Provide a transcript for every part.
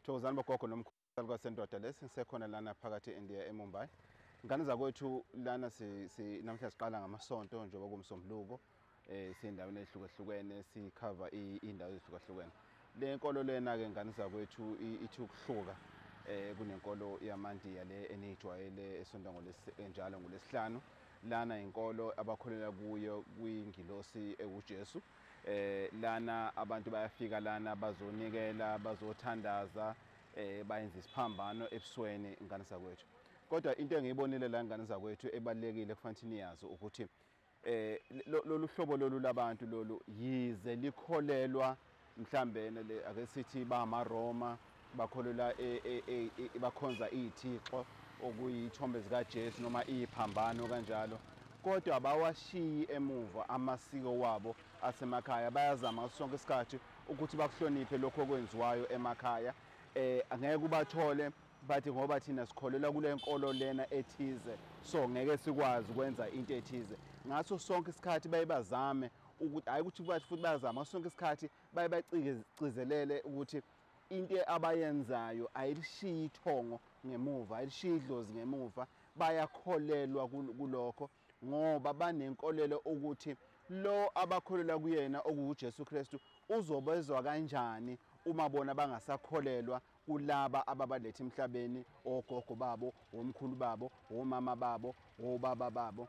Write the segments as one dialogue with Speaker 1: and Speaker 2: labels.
Speaker 1: Thokozani bogogo nomkhulu kwasendoda lesi ngisekhona lana phakathi eIndia eMumbai. Ngane zakwethu lana namhla siqala ngamasonto njengoba kumsombuluko sindaweni ezihlukahlukene sikhava indawo ezihlukahlukene. Le nkolo lena ke ngane zakwethu ithi ukuhluka kunenkolo yamaNdiya le enijwayele esonta njalo ngolesihlanu. Lana inkolo abakholela kuyo kwiNgilosi ewuJesu. Lana abantu bayafika lana bazonikela bazothandaza bayenza isiphambano ebusweni ingane zakwethu. Kodwa into engiyibonile la ingane zakwethu ebalekile kufanele niyazi ukuthi lolu hlobo lolu labantu lolu yize likholelwa mhlambe ake sithi bamaRoma bakholelwa bakhonza izithixo okuyithombe zikaJesu noma iziphambano kanjalo, kodwa abawashiyi emuva amasiko wabo asemakhaya. Bayazama sonke isikhathi ukuthi bakuhloniphe lokho okwenziwayo emakhaya. Angeke ubathole bathi ngoba thina sikholelwa kule nkolo lena ethize so ngeke sikwazi ukwenza into ethize. Ngaso sonke isikhathi bayibazame ukuthi hayi ukuthi bathi futhi bayazama sonke isikhathi bayibacicizelele ukuthi into abayenzayo ayilishiyi ithongo ngemuva, ayilishiyi idlozi ngemuva. Bayakholelwa kulokho ngoba banenkolelo ukuthi lo abakholelwa kuyena okuJesu Kristu uzobezwa kanjani uma bona bangasakholelwa kulaba ababalethe emhlabeni, ogogo babo, omkhulu babo, omama babo, obaba babo.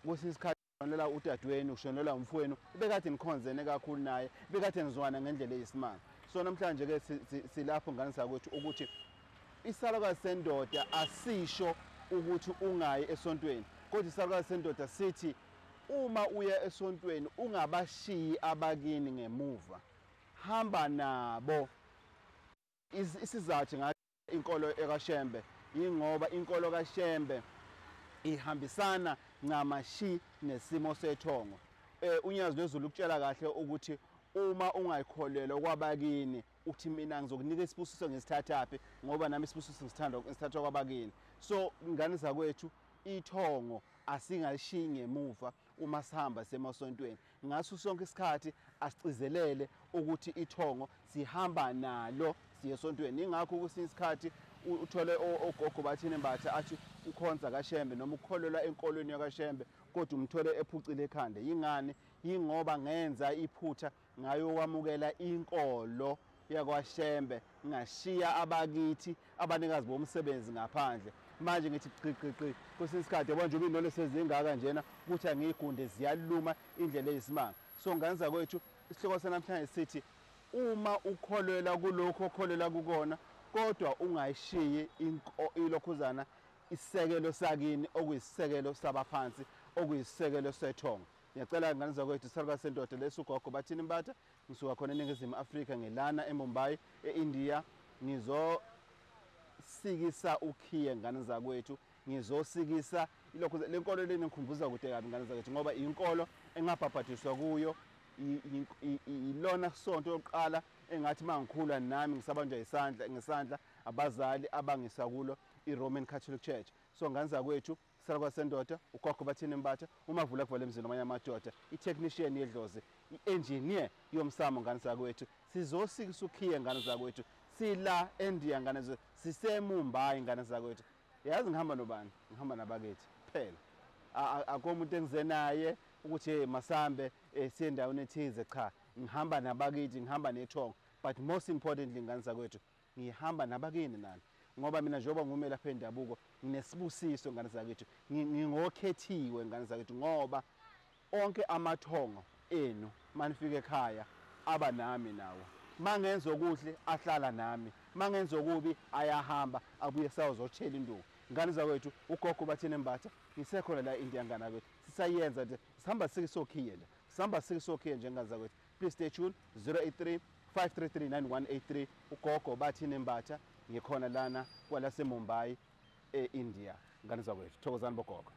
Speaker 1: Kwesinye isikhathi ushonela udadewenu, ushonela umfowenu, ubekade nikhonzene kakhulu naye, bekade nizwana ngendlela eyisimanga. So namhlanje ke silapho ngane zakwethu ukuthi isalukazi sendoda asisho ukuthi ungayi esontweni, kodwa isalukazi sendoda sithi uma uya esontweni ungabashiyi abakini ngemuva, hamba nabo. Isizathu ngathi inkolo kaShembe ingoba inkolo kaShembe ihambisana ngamashi nesimo sethongo. Unyazi lwezulu ukutshela kahle ukuthi uma ungayikholelwa kwabakini uthi mina ngizokunika isibusiso ngesithathaphi ngoba nami isibusiso ngisithatha kwabakini. So ingane zakwethu ithongo asingalishiyi ngemuva uma sihamba semasontweni. Ngaso sonke isikhathi asicizelele ukuthi ithongo sihamba nalo siye esontweni. Ingakho kwesinye isikhathi uthole oGogo Bathini Mbatha athi ukhonza kaShembe noma ukholelwa enkolweni yakaShembe kodwa umthole ephucile ekhanda. Yingani? Yingoba ngenza iphutha ngayo wamukela inkolo yakwaShembe ngashiya abakithi abanikazi bomsebenzi ngaphandle. Manje ngithi qiqiqi kwesinye isikhathi yabo nje ubinole sezingaka njena ukuthi angiyigunde ziyaluma indlela eyisimanga. So ngane zakwethu isihloko sanamhlanje sithi uma ukholelwa kulokho okholelwa kukona kodwa ungayishiyi ilokhuzana isisekelo sakini okuyisisekelo sabaphansi okuyisisekelo sethongo. Ngiyacela ingane zakwethu isalukazi sendoda lesi uGogo Bathini Mbatha ngisuka khona eNingizimu Afrika ngilana eMumbai eIndia ngizosikisa ukhiye ngane zakwethu, ngizosikisa ilokho le nkolo leni ngikhumbuza kude kabi ngane zakwethu ngoba inkolo engabhabhadiswa kuyo ilona sonto yokuqala engathi mangikhula nami ngisabanjwa ngesandla abazali abangisakulo iRoman Catholic Church. So ngane zakwethu isalukazi sendoda uGogo Bathini Mbatha, umavula kuvela emzini wamanye amadoda, itechnician yedlozi, i-engineer yomsamo ngane zakwethu. Sizosikisa ukhiye ngane zakwethu sila eNdiya ngane zakwethu, siseMumbai ngane zakwethu. Yazi ngihamba nobani? Ngihamba nabakithi kuphela. Akho umuntu engize naye ukuthi hey masambe siye endaweni ethize, cha, ngihamba nabakithi, ngihamba nethongo. But most importantly ngane zakwethu ngihamba nabakini nani ngoba mina njengoba ngumela lapha endabuko nginesibusiso ngane zakwethu, ngingokhethiwe ngane zakwethu ngoba onke amathongo enu manifika ekhaya aba nami nawo. Mangenza okuhle ahlala nami, mangenza okubi ayahamba abuye sawuzotshela induku. Ngane zakwethu uGogo Bathini Mbatha ngisekhona la eIndia ngane zakwethu, sisayenza nje sihamba sikisokhiye nje, sihamba sikisokhiye nje ngane zakwethu. Please stay tuned 083 533 9183 uGogo Bathini Mbatha ngikhona lana kwala seMumbai eIndia ngane zakwethu. Thokozani bogogo.